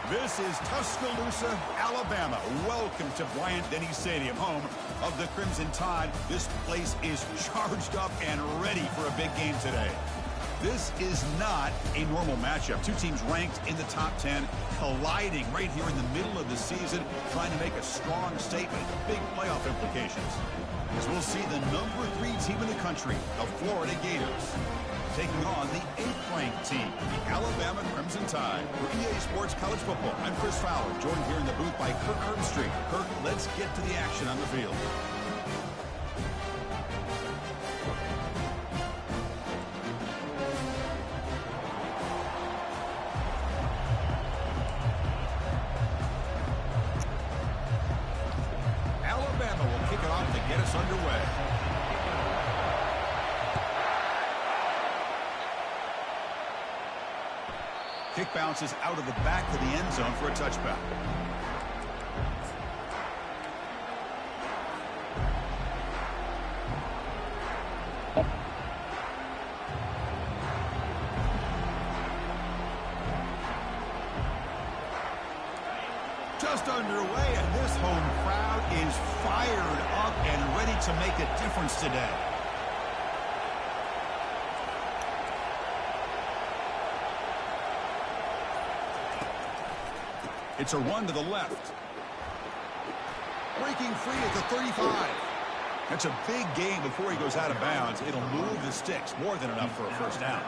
This is Tuscaloosa, Alabama. Welcome to Bryant-Denny Stadium, home of the Crimson Tide. This place is charged up and ready for a big game today. This is not a normal matchup. Two teams ranked in the top 10, colliding right here in the middle of the season, trying to make a strong statement, big playoff implications. As we'll see the number 3 team in the country, the Florida Gators, taking on the 8th-ranked team, the Alabama Crimson Tide. For EA Sports College Football, I'm Chris Fowler, joined here in the booth by Kirk Herbstreit. Kirk, let's get to the action on the field. Alabama will kick it off to get us underway. Kick bounces out of the back of the end zone for a touchback. Just underway, and this home crowd is fired up and ready to make a difference today. It's a run to the left. Breaking free at the 35. That's a big gain before he goes out of bounds. It'll move the sticks. More than enough for a first down.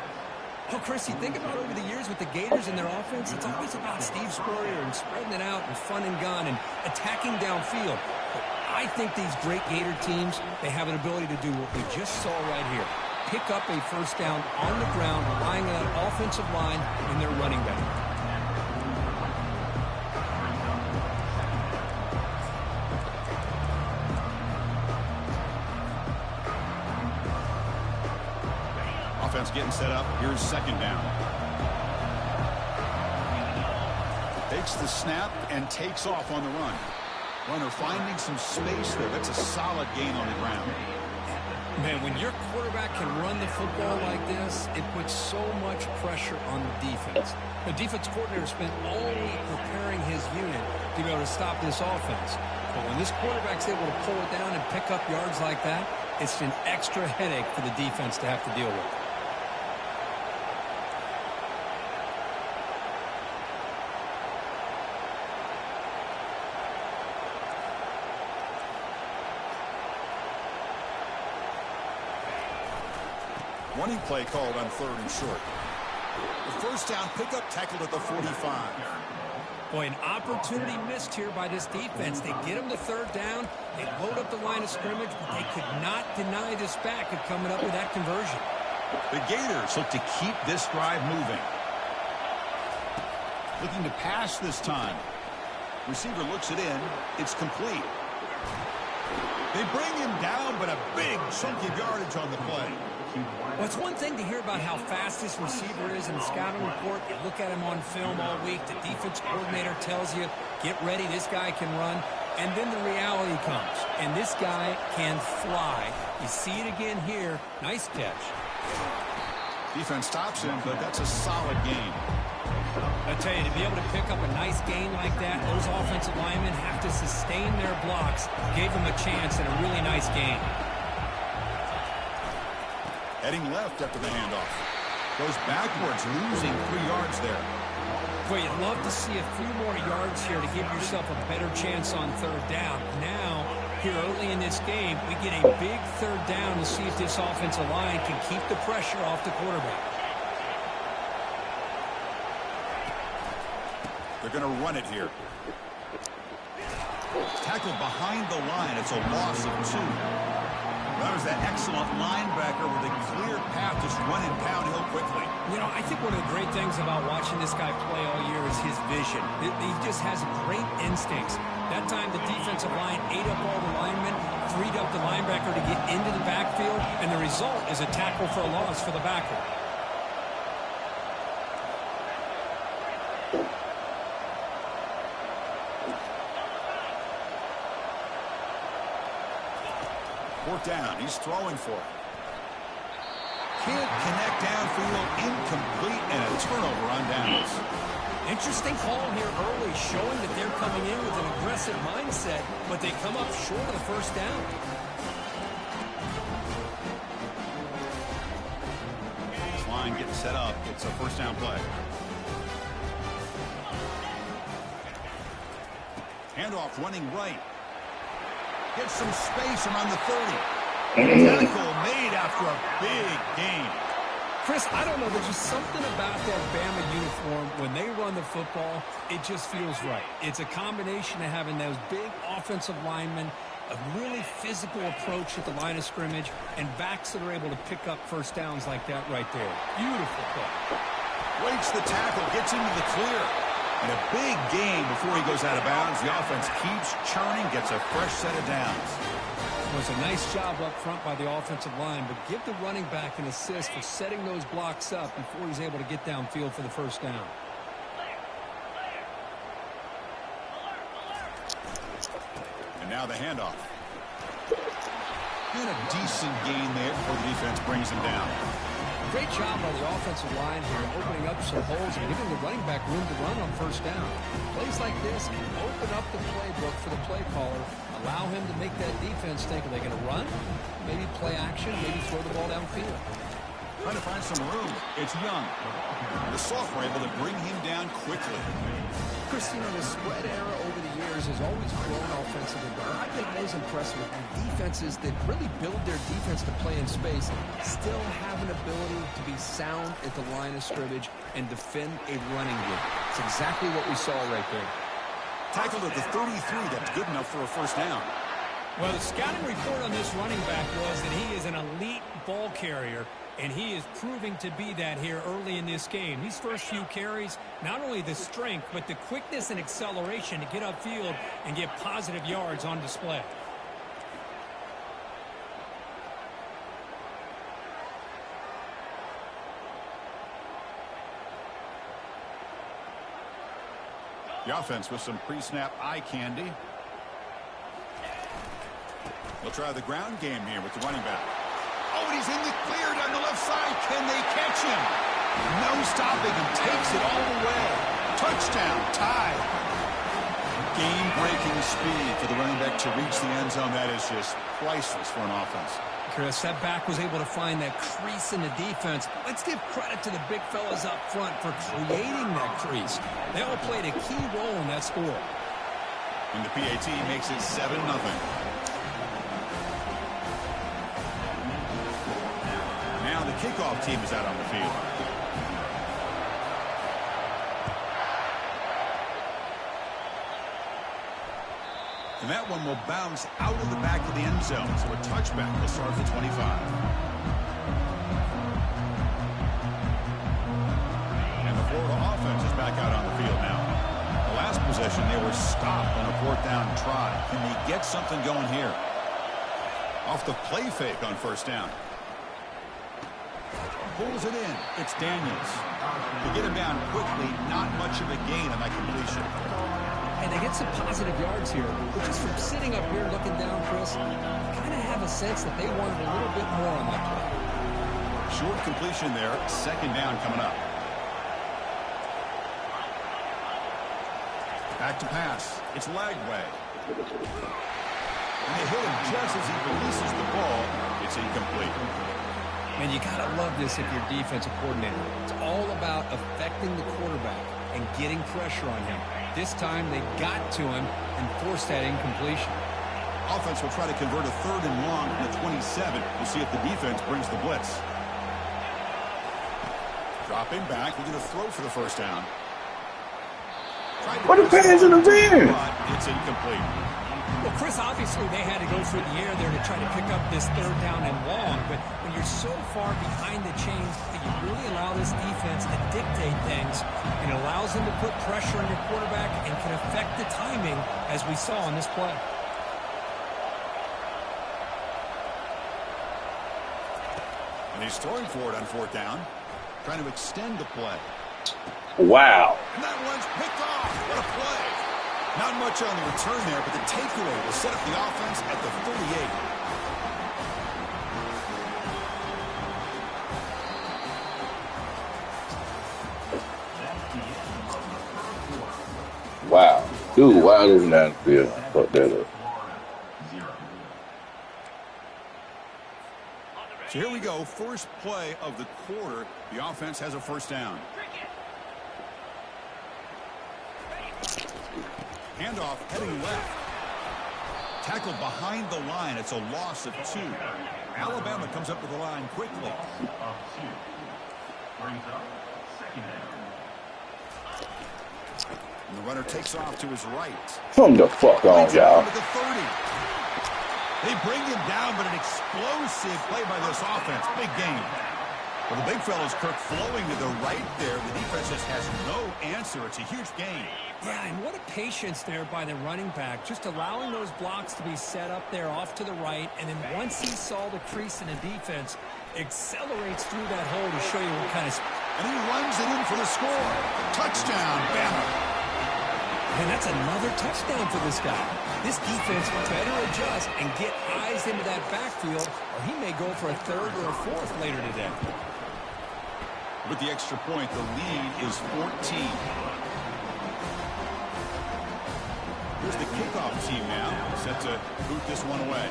Well, Chris, you think about over the years with the Gators and their offense, it's always about Steve Spurrier and spreading it out and fun and gun and attacking downfield. But I think these great Gator teams, they have an ability to do what we just saw right here. Pick up a first down on the ground, relying on an offensive line and their running back. Offense getting set up. Here's second down. Takes the snap and takes off on the run. Runner finding some space there. That's a solid gain on the ground. Man, when your quarterback can run the football like this, it puts so much pressure on the defense. The defense coordinator spent all week preparing his unit to be able to stop this offense. But when this quarterback's able to pull it down and pick up yards like that, it's an extra headache for the defense to have to deal with. Running play called on 3rd and short. The first down pickup tackled at the 45. Boy, an opportunity missed here by this defense. They get them to 3rd down. They load up the line of scrimmage, but they could not deny this back of coming up with that conversion. The Gators look to keep this drive moving. Looking to pass this time. Receiver looks it in. It's complete. They bring him down, but a big chunk of yardage on the play. Well, it's one thing to hear about how fast this receiver is in the scouting report. You look at him on film all week. The defense coordinator tells you, get ready, this guy can run. And then the reality comes. And this guy can fly. You see it again here. Nice catch. Defense stops him, but that's a solid gain. I tell you, to be able to pick up a nice gain like that, those offensive linemen have to sustain their blocks. Gave them a chance and a really nice gain. Heading left after the handoff. Goes backwards, losing 3 yards there. Boy, you'd love to see a few more yards here to give yourself a better chance on third down. Now, here early in this game, we get a big third down to see if this offensive line can keep the pressure off the quarterback. They're going to run it here. Tackled behind the line. It's a loss of 2. That was that excellent linebacker with a clear path just running downhill quickly. You know, I think one of the great things about watching this guy play all year is his vision. He just has great instincts. That time the defensive line ate up all the linemen, freed up the linebacker to get into the backfield, and the result is a tackle for a loss for the backer. Fourth down. He's throwing for it. Can't connect downfield. Incomplete, and a turnover on downs. Interesting call here early, showing that they're coming in with an aggressive mindset, but they come up short of the first down. This line getting set up. It's a first down play. Handoff running right. Gets some space around the 30. Tackle made after a big gain. Chris, I don't know. There's just something about that Bama uniform. When they run the football, it just feels right. It's a combination of having those big offensive linemen, a really physical approach at the line of scrimmage, and backs that are able to pick up first downs like that right there. Beautiful play. Waits the tackle, gets into the clear. And a big gain before he goes out of bounds. The offense keeps churning, gets a fresh set of downs. It was a nice job up front by the offensive line, but give the running back an assist for setting those blocks up before he's able to get downfield for the first down. And now the handoff. And a decent gain there before the defense brings him down. Great job by the offensive line here, opening up some holes and giving the running back room to run on first down. Plays like this can open up the playbook for the play caller, allow him to make that defense think, are they going to run? Maybe play action, maybe throw the ball downfield. Trying to find some room. It's Young. The sophomore able to bring him down quickly. Chris, you know, the spread era over the years has always grown offensively, but I've been always impressed with defenses that really build their defense to play in space, still have an ability to be sound at the line of scrimmage and defend a running game. It's exactly what we saw right there. Tackled at the 33. That's good enough for a first down. Well, the scouting report on this running back was that he is an elite ball carrier, and he is proving to be that here early in this game. These first few carries, not only the strength, but the quickness and acceleration to get upfield and get positive yards on display. The offense with some pre-snap eye candy. They'll try the ground game here with the running back. Oh, and he's in the clear down the left side. Can they catch him? No stopping him. Takes it all the way. Touchdown. Tie. Game-breaking speed for the running back to reach the end zone. That is just priceless for an offense. Chris, that back was able to find that crease in the defense. Let's give credit to the big fellas up front for creating that crease. They all played a key role in that score. And the PAT makes it 7-0. Now the kickoff team is out on the field. And that one will bounce out of the back of the end zone. So a touchback will start at the 25. And the Florida offense is back out on the field now. The last possession, they were stopped on a fourth down try. Can they get something going here? Off the play fake on first down. Pulls it in. It's Daniels. To get him down quickly, not much of a gain on that completion. And they get some positive yards here. But just from sitting up here looking down, Chris, you kind of have a sense that they wanted a little bit more on that play. Short completion there. Second down coming up. Back to pass. It's Lagway. And they hit him just as he releases the ball. It's incomplete. Man, you got to love this if you're defensive coordinator. It's all about affecting the quarterback and getting pressure on him. This time they got to him and forced that incompletion. Offense will try to convert a 3rd and long from the 27. We'll see if the defense brings the blitz. Dropping back. We're going to throw for the first down. What a pass in the rear! It's incomplete. Well, Chris, obviously they had to go through the air there to try to pick up this 3rd down and long, but when you're so far behind the chains that you really allow this defense to dictate things, and it allows them to put pressure on your quarterback and can affect the timing, as we saw on this play. And he's throwing for it on 4th down, trying to extend the play. Wow. And that one's picked off. What a play. Not much on the return there, but the takeaway will set up the offense at the 38. Wow. Dude, wide open downfield. Fuck that up. So here we go. First play of the quarter. The offense has a first down. Handoff heading left. Tackled behind the line. It's a loss of 2. Alabama comes up to the line quickly. And the runner takes off to his right. Come the fuck on, y'all. The 30. They bring him down, but an explosive play by this offense. Big game. Well, the big fella's Kirk flowing to the right there. The defense just has no answer. It's a huge gain. Yeah, and what a patience there by the running back, just allowing those blocks to be set up there off to the right, and then once he saw the crease in the defense, accelerates through that hole to show you what kind of... And he runs it in for the score. Touchdown, Bama. And that's another touchdown for this guy. This defense better adjust and get eyes into that backfield, or he may go for a 3rd or a 4th later today. With the extra point, the lead is 14. Here's the kickoff team now, set to boot this one away.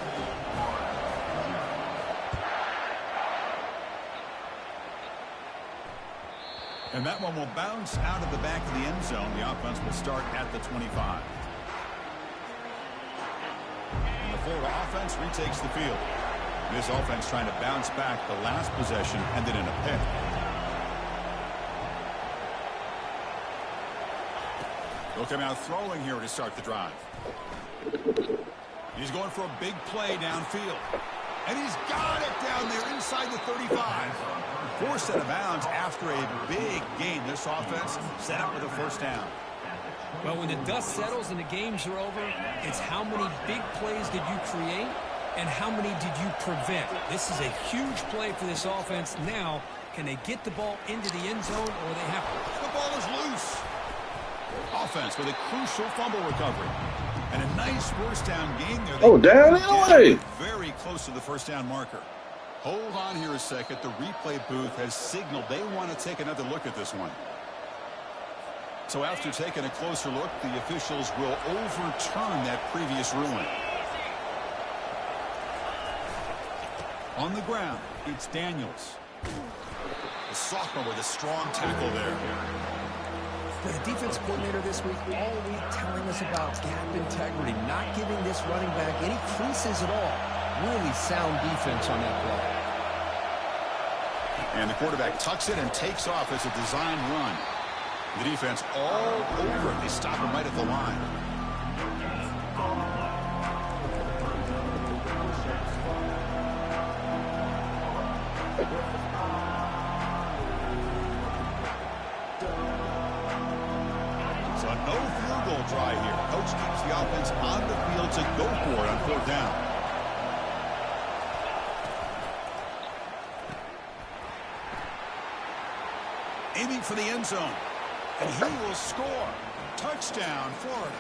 And that one will bounce out of the back of the end zone. The offense will start at the 25. And the Florida offense retakes the field. This offense trying to bounce back the last possession, ended in a pick. They'll come out throwing here to start the drive. He's going for a big play downfield. And he's got it down there inside the 35. Forced out of bounds after a big gain. This offense set up with a first down. Well, when the dust settles and the games are over, it's how many big plays did you create and how many did you prevent. This is a huge play for this offense. Now, can they get the ball into the end zone, or they have to? The ball is loose. Offense with a crucial fumble recovery. And a nice first down gain there. Oh, down anyway. Very close to the first down marker. Hold on here a second. The replay booth has signaled they want to take another look at this one. So after taking a closer look, the officials will overturn that previous ruling. On the ground, it's Daniels. The sophomore with a strong tackle there. For the defense coordinator this week, all week telling us about gap integrity, not giving this running back any creases at all. Really sound defense on that play. And the quarterback tucks it and takes off as a design run. The defense all over it. They stop him right at the line. So no field goal try here. Coach keeps the offense on the field to go for it on 4th down. Aiming for the end zone. And he will score. Touchdown, Florida.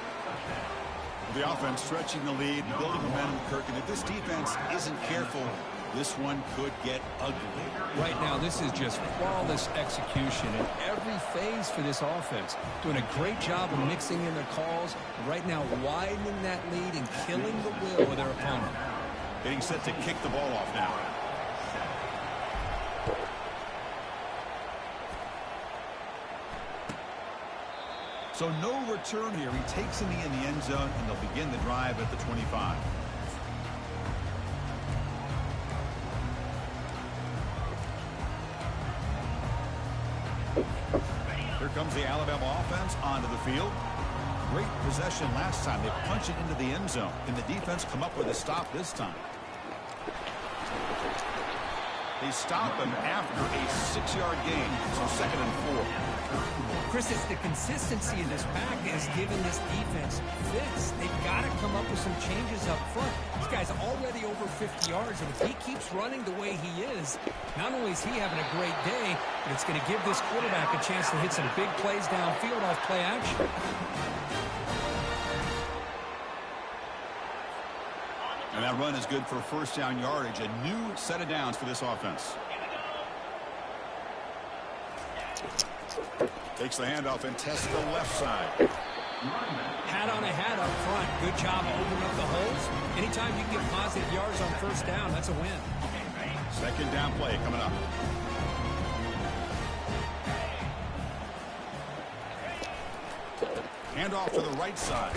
The offense stretching the lead and building momentum, Kirk. And if this defense isn't careful, this one could get ugly. Right now, this is just flawless execution in every phase for this offense. Doing a great job of mixing in their calls. Right now, widening that lead and killing the will of their opponent. Getting set to kick the ball off now. So no return here. He takes a knee in the end zone, and they'll begin the drive at the 25. Here comes the Alabama offense onto the field. Great possession last time. They punch it into the end zone. Can the defense come up with a stop this time? They stop him after a 6-yard gain. So 2nd and 4. Chris, it's the consistency of this pack that has given this defense fits. They've got to come up with some changes up front. This guy's already over 50 yards, and if he keeps running the way he is, not only is he having a great day, but it's going to give this quarterback a chance to hit some big plays downfield off play action. And that run is good for first down yardage. A new set of downs for this offense. Takes the handoff and tests the left side. Hat on a hat up front. Good job opening up the holes. Anytime you can get positive yards on first down, that's a win. 2nd down play coming up. Handoff to the right side.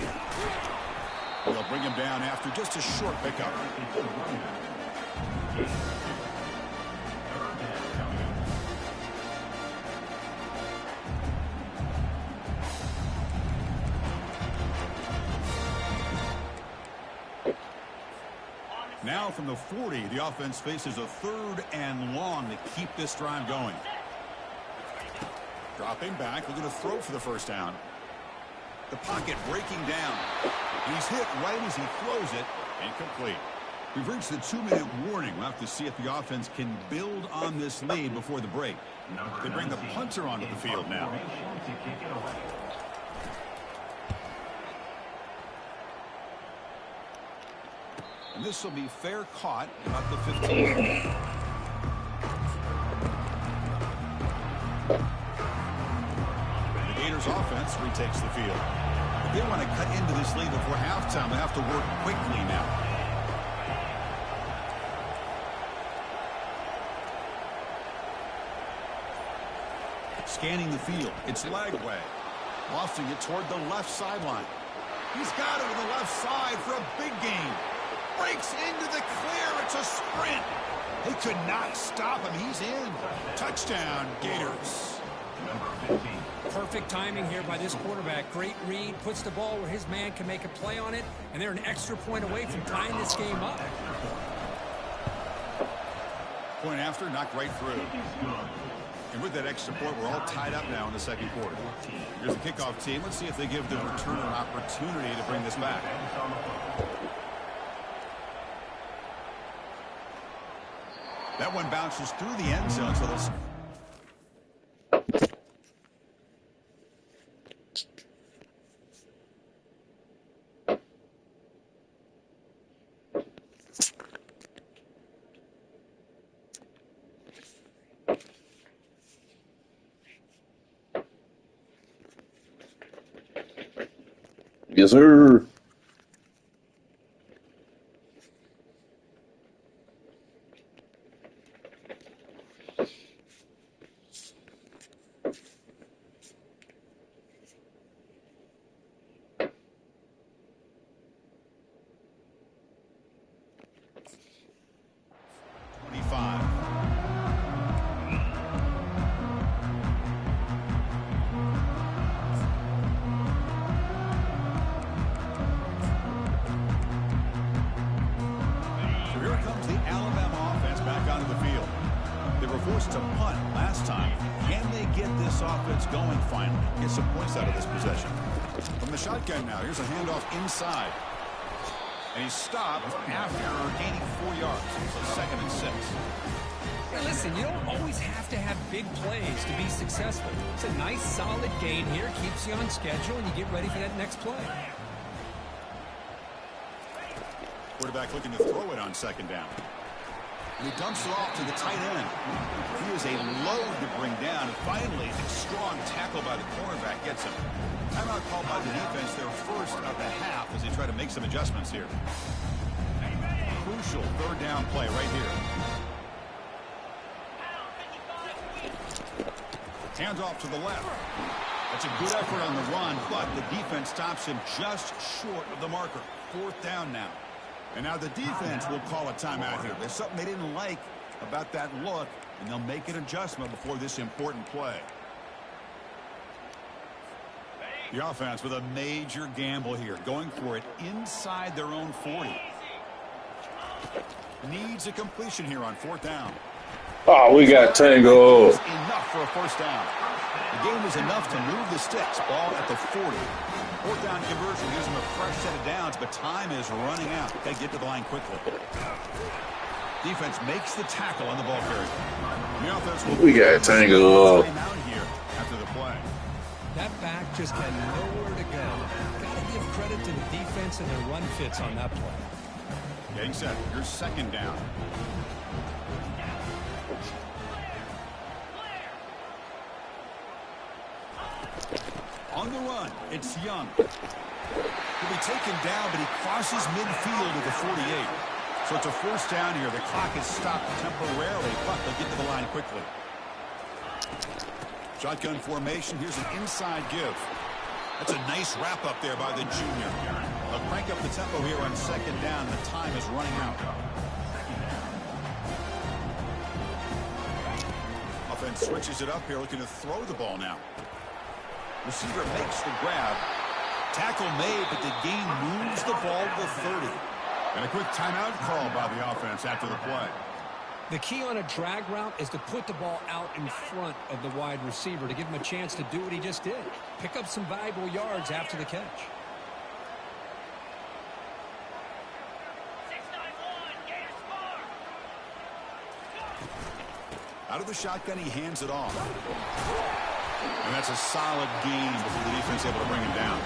They'll bring him down after just a short pickup. Now from the 40, the offense faces a 3rd and long to keep this drive going. Dropping back, looking to throw for the first down. The pocket breaking down. He's hit right as he throws it. Incomplete. We've reached the 2-minute warning. We'll have to see if the offense can build on this lead before the break. They bring the punter onto the field now. And this will be fair caught about the 15. The Gators offense retakes the field. If they want to cut into this lead before halftime, they have to work quickly now. Scanning the field. It's Lagway. Lofting it toward the left sideline. He's got it to the left side for a big gain. Breaks into the clear. It's a sprint. They could not stop him. He's in. Touchdown, Gators. Perfect timing here by this quarterback. Great read. Puts the ball where his man can make a play on it. And they're an extra point away from tying this game up. Point after, knocked right through. And with that extra point, we're all tied up now in the 2nd quarter. Here's the kickoff team. Let's see if they give the returner an opportunity to bring this back. That one bounces through the end zone, so they'll... Yes, sir. forced to punt last time. Can they get this offense going finally? Get some points out of this possession. From the shotgun now, here's a handoff inside. And he's stopped after gaining 4 yards. So 2nd and 6. Hey, listen, you don't always have to have big plays to be successful. It's a nice, solid gain here. Keeps you on schedule, and you get ready for that next play. Quarterback looking to throw it on second down. And he dumps it off to the tight end. He is a load to bring down. And finally, a strong tackle by the cornerback gets him. Timeout called by the defense, their first of the half, as they try to make some adjustments here. Crucial third down play right here. Hands off to the left. That's a good effort on the run, but the defense stops him just short of the marker. Fourth down now. And now the defense will call a timeout here. There's something they didn't like about that look, and they'll make an adjustment before this important play. The offense with a major gamble here, going for it inside their own 40. Needs a completion here on fourth down. Oh, we got Tango. Enough for a first down. The game is enough to move the sticks. Ball at the 40. Fourth down conversion gives them a fresh set of downs, but time is running out. Got to get to the line quickly. Defense makes the tackle on the ball carrier. The offense will We got Tango. out here after the play. That back just had nowhere to go. Got to give credit to the defense and their run fits on that play. Getting set. Here's second down. On the run, it's Young. He'll be taken down, but he crosses midfield at the 48. So it's a first down here. The clock is stopped temporarily, but they'll get to the line quickly. Shotgun formation. Here's an inside give. That's a nice wrap up there by the junior. They'll crank up the tempo here on second down. The time is running out. Offense switches it up here, looking to throw the ball now. Receiver makes the grab. Tackle made, but the gain moves the ball to the 30. And a quick timeout call by the offense after the play. The key on a drag route is to put the ball out in front of the wide receiver to give him a chance to do what he just did. Pick up some valuable yards after the catch. Out of the shotgun, he hands it off. And that's a solid gain before the defense able to bring him down.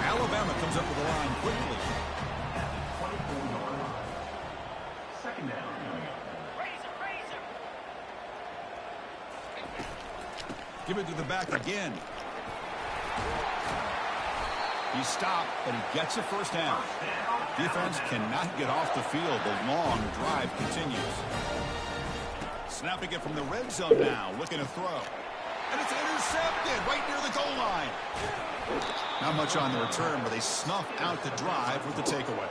Alabama comes up with the line quickly. Second down. Give it to the back again. He stopped, but he gets a first down. Defense cannot get off the field. The long drive continues. Snapping it from the red zone now, looking to throw. And it's intercepted right near the goal line. Not much on the return, but they snuff out the drive with the takeaway.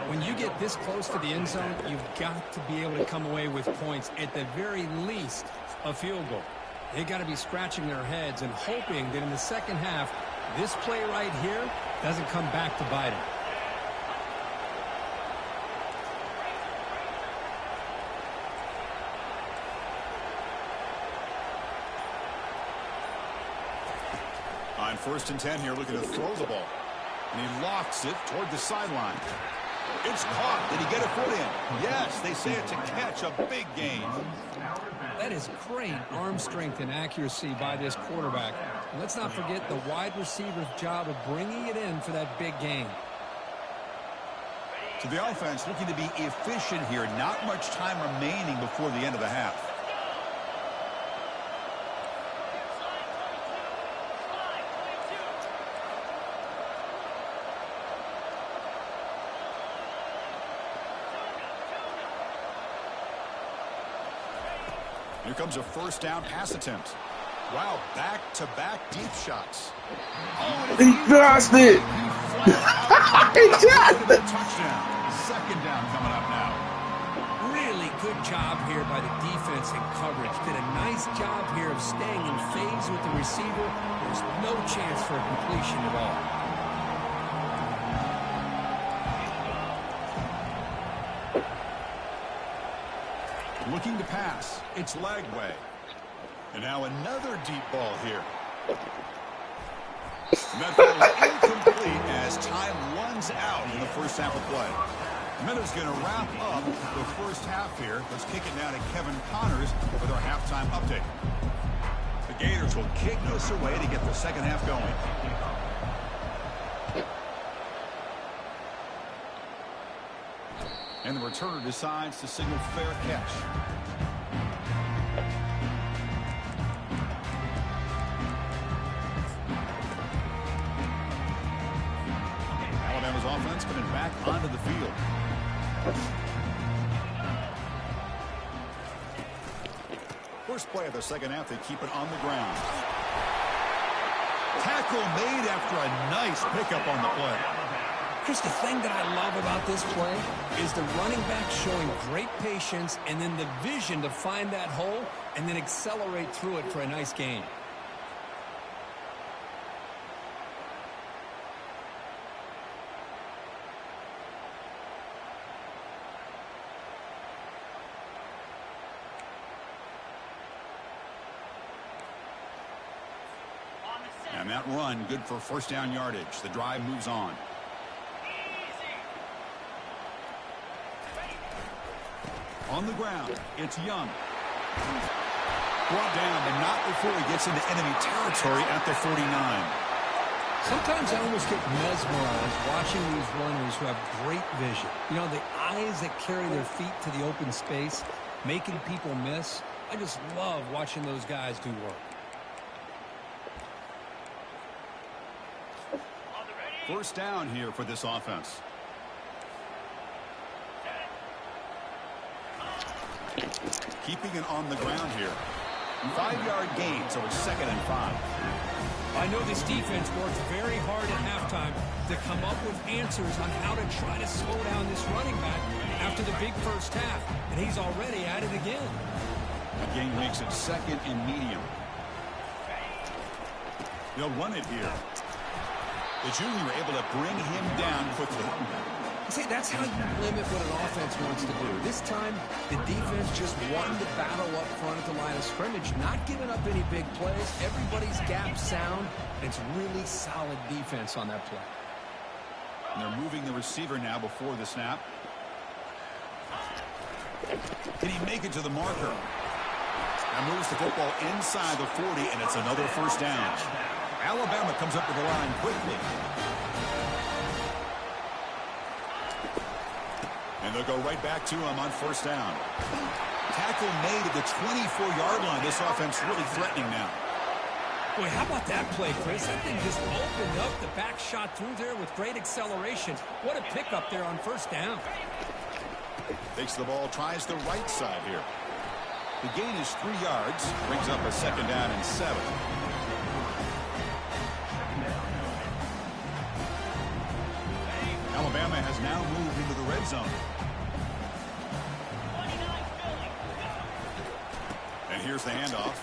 When you get this close to the end zone, you've got to be able to come away with points, at the very least a field goal. They got to be scratching their heads and hoping that in the second half, this play right here doesn't come back to bite them. On 1st and 10 here, looking to throw the ball. And he lofts it toward the sideline. It's caught. Did he get a foot in? Yes, they say it's a catch, a big gain. That is great arm strength and accuracy by this quarterback. And let's not forget the wide receiver's job of bringing it in for that big gain. So the offense looking to be efficient here. Not much time remaining before the end of the half. Here comes a first down pass attempt. Wow, back-to-back deep shots. Oh, He lost it. He got it. Touchdown. Second down coming up now. Really good job here by the defense in coverage. Did a nice job here of staying in phase with the receiver. There's no chance for a completion at all. Looking to pass. It's Lagway. And now another deep ball here. And that ball is incomplete as time runs out in the first half of play. Meadows going to wrap up the first half here. Let's kick it now to Kevin Connors with our halftime update. The Gators will kick this away to get the second half going. And the returner decides to signal fair catch. Alabama's offense coming back onto the field. First play of the second half, they keep it on the ground. Tackle made after a nice pickup on the play. Chris, the thing that I love about this play is the running back showing great patience and then the vision to find that hole and then accelerate through it for a nice gain. And that run, good for first down yardage. The drive moves on. On the ground, it's Young. Brought down, but not before he gets into enemy territory at the 49. Sometimes I almost get mesmerized watching these runners who have great vision. You know, the eyes that carry their feet to the open space, making people miss. I just love watching those guys do work. First down here for this offense. Keeping it on the ground here. 5-yard gain, so it's 2nd and 5. I know this defense worked very hard at halftime to come up with answers on how to try to slow down this running back after the big first half, and he's already at it again. The gain makes it 2nd and medium. They'll run it here. The junior able to bring him down quickly. See, that's how you limit what an offense wants to do. This time, the defense just wanted to battle up front at the line of scrimmage, not giving up any big plays. Everybody's gap sound. It's really solid defense on that play. And they're moving the receiver now before the snap. Can he make it to the marker? Now moves the football inside the 40, and it's another first down. Alabama comes up to the line quickly. And they'll go right back to him on first down. Tackle made at the 24-yard line. This offense really threatening now. Boy, how about that play, Chris? That thing just opened up. The back shot through there with great acceleration. What a pickup there on first down. Takes the ball, tries the right side here. The gain is 3 yards. Brings up a 2nd down and 7. Alabama has now moved into the red zone. And here's the handoff.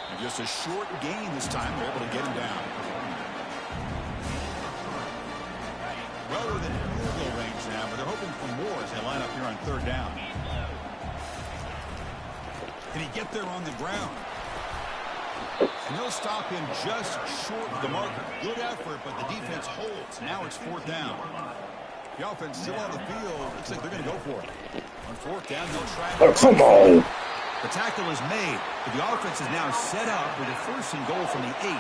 And just a short gain this time. They're able to get him down. Well within field goal range now, but they're hoping for more as they line up here on 3rd down. Can he get there on the ground? And they'll stop him just short of the marker. Good effort, but the defense holds. Now it's 4th down. The offense still on the field. Looks like they're going to go for it. On 4th down, they'll try. Oh, come on. The tackle is made, but the offense is now set up with a 1st and goal from the 8.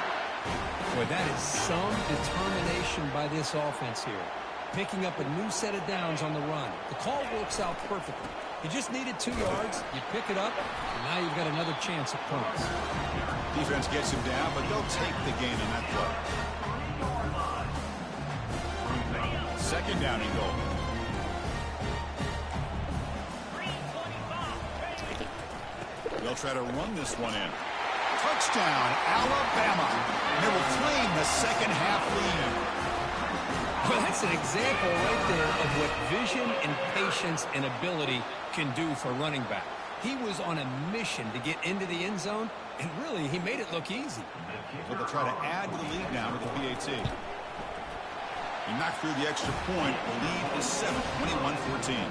Boy, that is some determination by this offense here. Picking up a new set of downs on the run. The call works out perfectly. You just needed 2 yards, you pick it up, and now you've got another chance at points. Defense gets him down, but they'll take the gain on that play. 2nd down and goal. They'll try to run this one in. Touchdown, Alabama. And they will claim the 2nd half lead. Well, that's an example right there of what vision and patience and ability can do for a running back. He was on a mission to get into the end zone, and really, he made it look easy. So they'll try to add to the lead now with the PAT. He knocked through the extra point. The lead is 7, 21-14.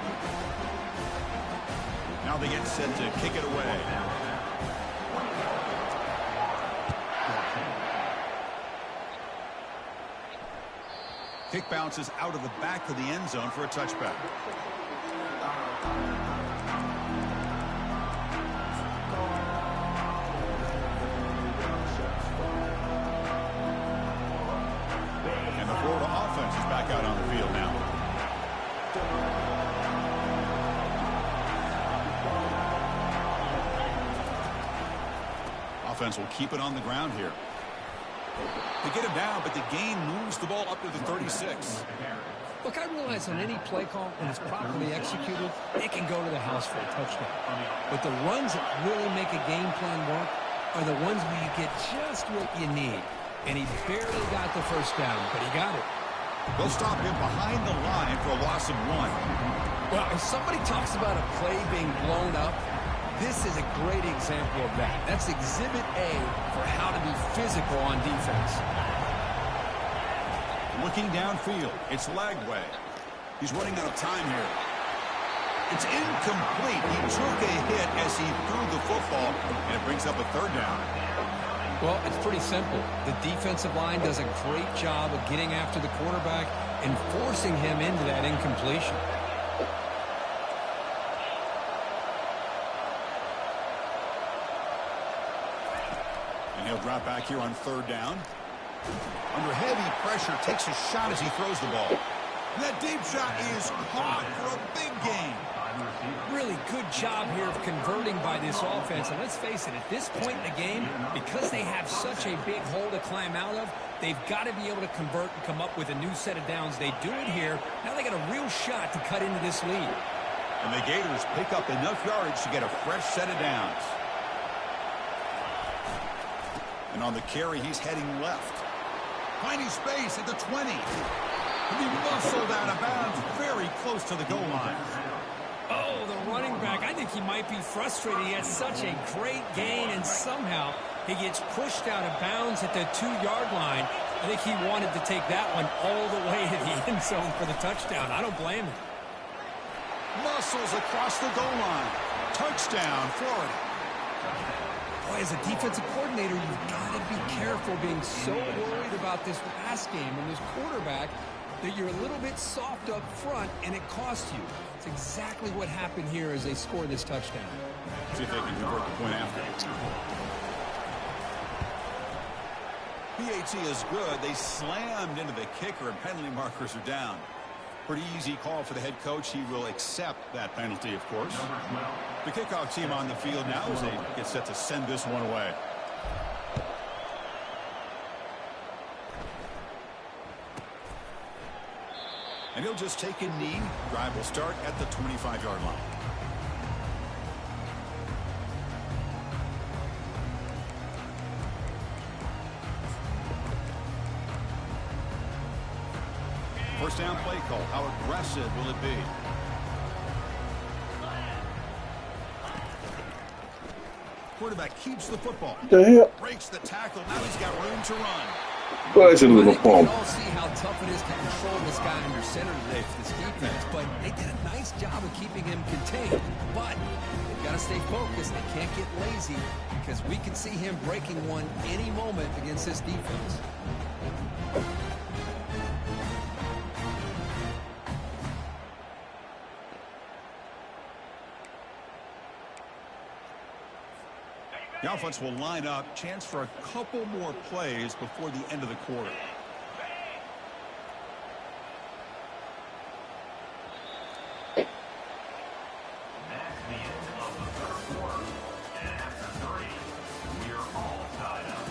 Now they get set to kick it away. Kick bounces out of the back of the end zone for a touchback. And the Florida offense is back out on the field now. offense will keep it on the ground here. They get him down, but the gain moves the ball up to the 36. Look, I realize on any play call, when it's properly executed, it can go to the house for a touchdown. But the runs that really make a game plan work are the ones where you get just what you need. And he barely got the first down, but he got it. They'll stop him behind the line for a loss of 1. Well, if somebody talks about a play being blown up, this is a great example of that. That's Exhibit A for how to be physical on defense. Looking downfield, it's Lagway. He's running out of time here. It's incomplete. He took a hit as he threw the football, and it brings up a 3rd down. Well, it's pretty simple. The defensive line does a great job of getting after the quarterback and forcing him into that incompletion. And he'll drop back here on 3rd down. Under heavy pressure, takes a shot as he throws the ball. And that deep shot is caught for a big gain. Really good job here of converting by this offense. And let's face it, at this point in the game, because they have such a big hole to climb out of, they've got to be able to convert and come up with a new set of downs. They do it here. Now they got a real shot to cut into this lead. And the Gators pick up enough yardage to get a fresh set of downs. And on the carry, he's heading left. Finding space at the 20. And he muscled out of bounds very close to the goal line. Oh, the running back, I think he might be frustrated. He had such a great gain, and somehow he gets pushed out of bounds at the 2-yard line. I think he wanted to take that one all the way to the end zone for the touchdown. I don't blame him. Muscles across the goal line. Touchdown, Florida. Boy, as a defensive coordinator, you've got to be careful being so worried about this pass game and this quarterback that you're a little bit soft up front, and it costs you. It's exactly what happened here as they scored this touchdown. See if they can convert the point after. PAT is good. They slammed into the kicker, and penalty markers are down. Pretty easy call for the head coach. He will accept that penalty, of course. The kickoff team on the field now as they get set to send this one away. And he'll just take a knee. Drive will start at the 25-yard line. First down play call. How aggressive will it be? Quarterback keeps the football. What the hell? Breaks the tackle. Now he's got room to run. Well, should I have think we been can all see how tough it is to control this guy under center today for this defense, but they did a nice job of keeping him contained. But they've got to stay focused. They can't get lazy because we can see him breaking one any moment against this defense. The offense will line up. Chance for a couple more plays before the end of the quarter. That's the end of the 3rd quarter. And after 3, we're all tied up.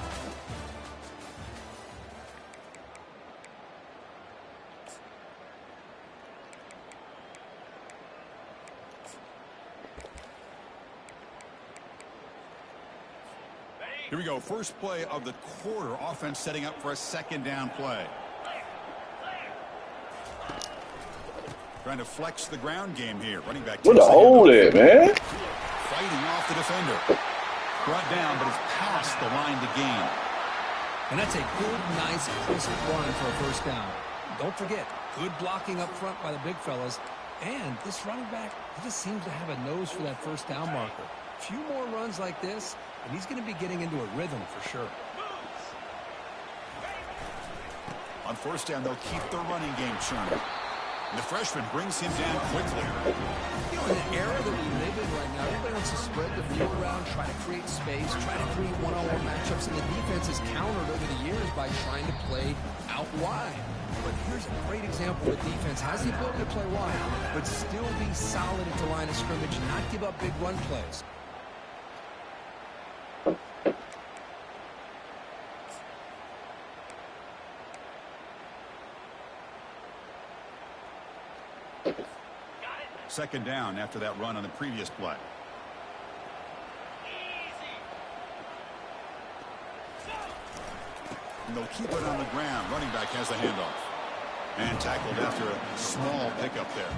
Here we go. First play of the quarter. Offense setting up for a 2nd down play. Trying to flex the ground game here. Running back. What a hole there, man. Fighting off the defender. Brought down, but it's past the line to gain. And that's a good, nice, crisp run for a first down. Don't forget, good blocking up front by the big fellas. And this running back, he just seems to have a nose for that first down marker. A few more runs like this, and he's going to be getting into a rhythm for sure. On first down, they'll keep the running game churning. And the freshman brings him down quickly. You know, in the era that we live in right now, everybody wants to spread the field around, try to create space, try to create one-on-one matchups, and the defense has countered over the years by trying to play out wide. But here's a great example where defense has the ability to play wide, but still be solid at the line of scrimmage, not give up big run plays. Second down after that run on the previous play. And they'll keep it on the ground. Running back has the handoff. And tackled after a small pickup there.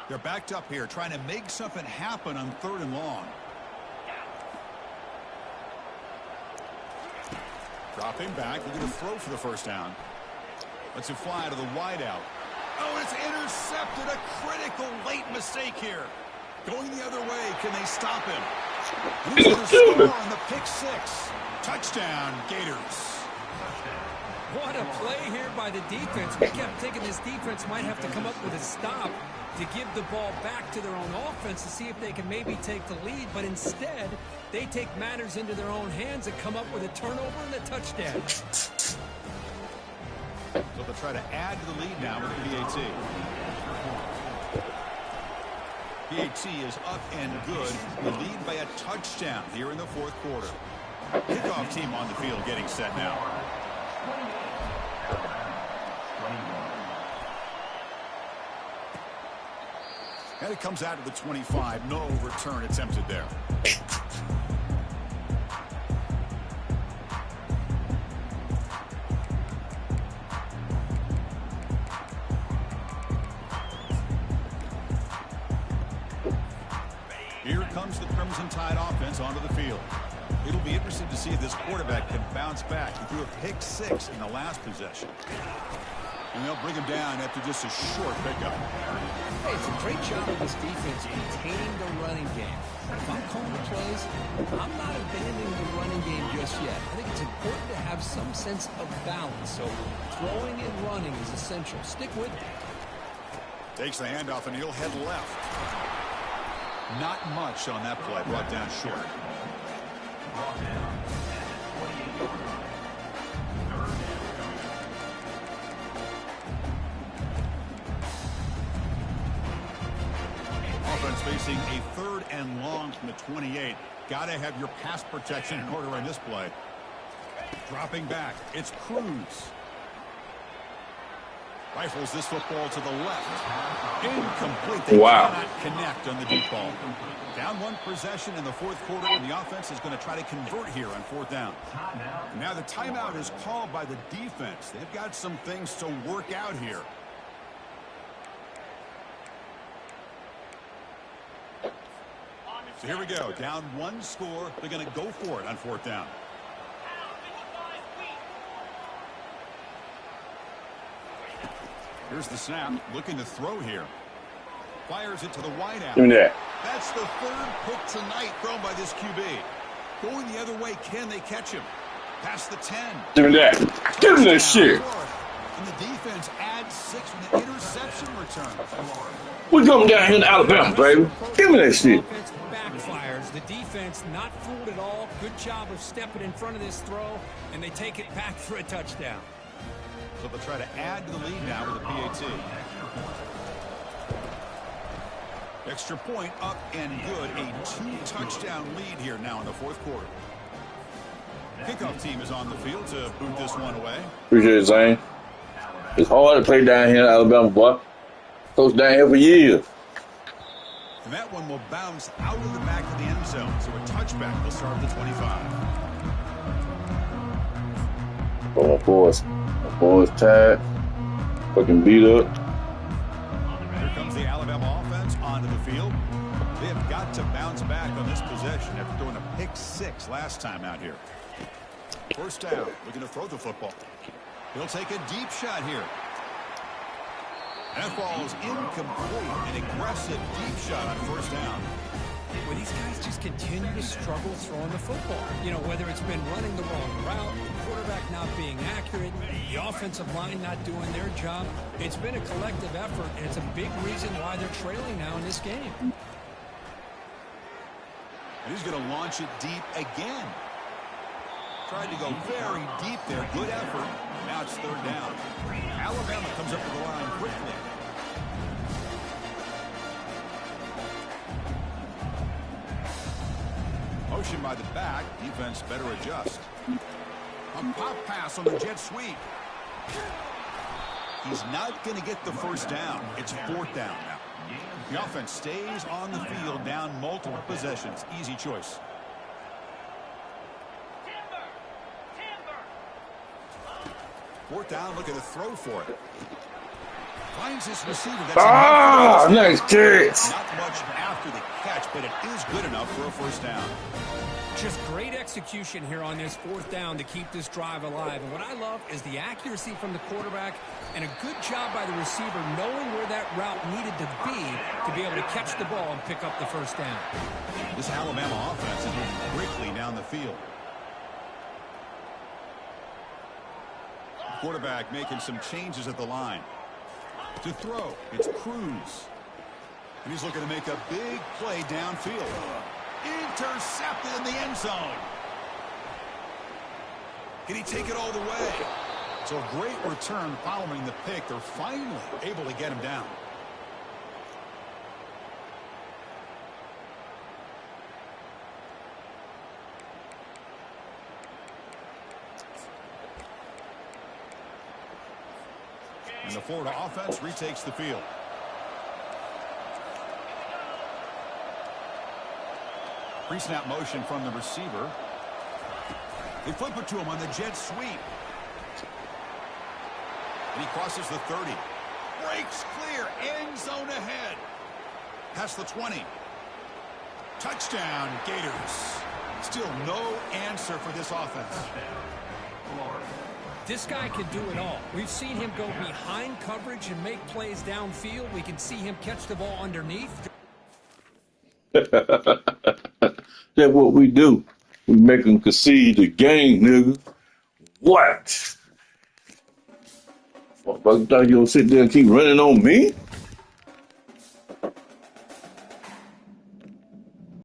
They're backed up here, trying to make something happen on 3rd and long. Dropping back, looking to throw for the first down. Lets it fly to the wideout. Oh, it's intercepted. A critical late mistake here. Going the other way, can they stop him? Who's going to score on the pick 6? Touchdown, Gators. What a play here by the defense. We kept thinking this defense might have to come up with a stop to give the ball back to their own offense to see if they can maybe take the lead, but instead they take matters into their own hands and come up with a turnover and a touchdown. So they'll try to add to the lead now with PAT. PAT is up and good. The lead by a touchdown here in the 4th quarter. Kickoff team on the field getting set now. And it comes out to the 25. No return attempted there. Here comes the Crimson Tide offense onto the field. It'll be interesting to see if this quarterback can bounce back. He threw a pick 6 in the last possession. And they'll bring him down after just a short pickup. Hey, it's a great job of this defense containing the running game. If I'm calling the plays, I'm not abandoning the running game just yet. I think it's important to have some sense of balance. So throwing and running is essential. Stick with it. Takes the handoff and he'll head left. Not much on that play. Brought down short. Offense facing a 3rd and long from the 28. Got to have your pass protection in order on this play. Dropping back. It's Cruz. Rifles this football to the left. Incomplete. They cannot connect on the deep ball. Down 1 possession in the 4th quarter, and the offense is going to try to convert here on 4th down. And now the timeout is called by the defense. They've got some things to work out here. So here we go. Down 1 score. They're going to go for it on 4th down. Here's the snap. Looking to throw here. Fires it to the wideout. Give me that. That's the 3rd pick tonight thrown by this QB. Going the other way, can they catch him? Past the 10. Give me that. Give me that shit. And the defense adds 6 with an interception return. We coming down here to Alabama, baby. Give me that shit. Offense backfires. The defense not fooled at all. Good job of stepping in front of this throw, and they take it back for a touchdown. So they'll try to add to the lead now with a PAT. Extra point up and good. A 2-touchdown lead here now in the 4th quarter. Kickoff team is on the field to boot this one away. Appreciate it, Zane. It's hard to play down here in Alabama, boy. Coach down here for years. And that one will bounce out of the back of the end zone. So a touchback will start at the 25. Oh, my boys. My boys tired. Fucking beat up. Here comes the Alabama offense onto the field. They have got to bounce back on this possession after throwing a pick 6 last time out here. First down, looking to throw the football. He'll take a deep shot here. That ball is incomplete. An aggressive deep shot on first down. Well, these guys just continue to struggle throwing the football. You know, whether it's been running the wrong route, the quarterback not being accurate, the offensive line not doing their job. It's been a collective effort, and it's a big reason why they're trailing now in this game. And he's going to launch it deep again. Tried to go very deep there. Good effort. Now it's 3rd down. Alabama comes up with the line quickly. motion by the back. Defense better adjust. A pop pass on the jet sweep. He's not going to get the first down. It's 4th down now. The offense stays on the field, down multiple possessions. Easy choice. Fourth down, look at the throw for it. Finds his receiver. That's nice catch. Not much after the catch, but it is good enough for a first down. Just great execution here on this 4th down to keep this drive alive. And what I love is the accuracy from the quarterback and a good job by the receiver knowing where that route needed to be able to catch the ball and pick up the first down. This Alabama offense is moving quickly down the field. Quarterback making some changes at the line. To throw, it's Cruz. And he's looking to make a big play downfield. Intercepted in the end zone. Can he take it all the way? So a great return following the pick. They're finally able to get him down. And the Florida offense retakes the field. Pre-snap motion from the receiver. They flip it to him on the jet sweep. And he crosses the 30. Breaks clear. End zone ahead. Past the 20. Touchdown, Gators. Still no answer for this offense. This guy can do it all. We've seen him go behind coverage and make plays downfield. We can see him catch the ball underneath. That's what we do. We make them concede the game, nigga. What? Fuck, thought you gonna sit there and keep running on me?